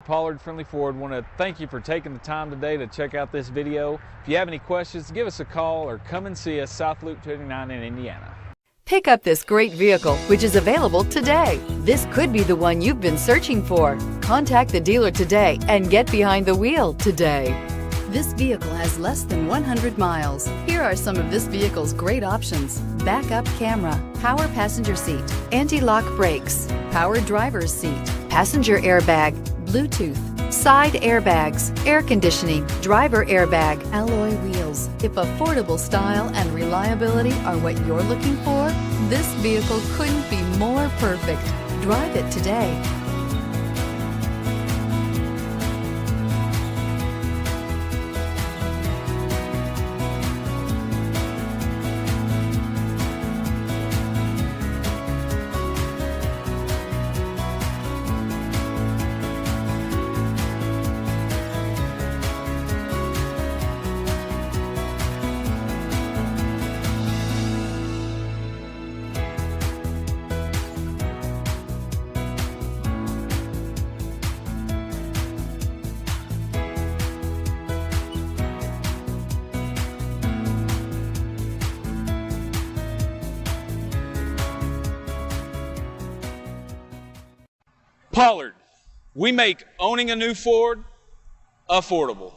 Pollard Friendly Ford want to thank you for taking the time today to check out this video. If you have any questions, give us a call or come and see us South Loop 29 in Indiana. Pick up this great vehicle, which is available today. This could be the one you've been searching for. Contact the dealer today and get behind the wheel today. This vehicle has less than 100 miles. Here are some of this vehicle's great options: backup camera, power passenger seat, anti-lock brakes, power driver's seat, passenger airbag, Bluetooth, side airbags, air conditioning, driver airbag, alloy wheels. If affordable style and reliability are what you're looking for, this vehicle couldn't be more perfect. Drive it today. Pollard, we make owning a new Ford affordable.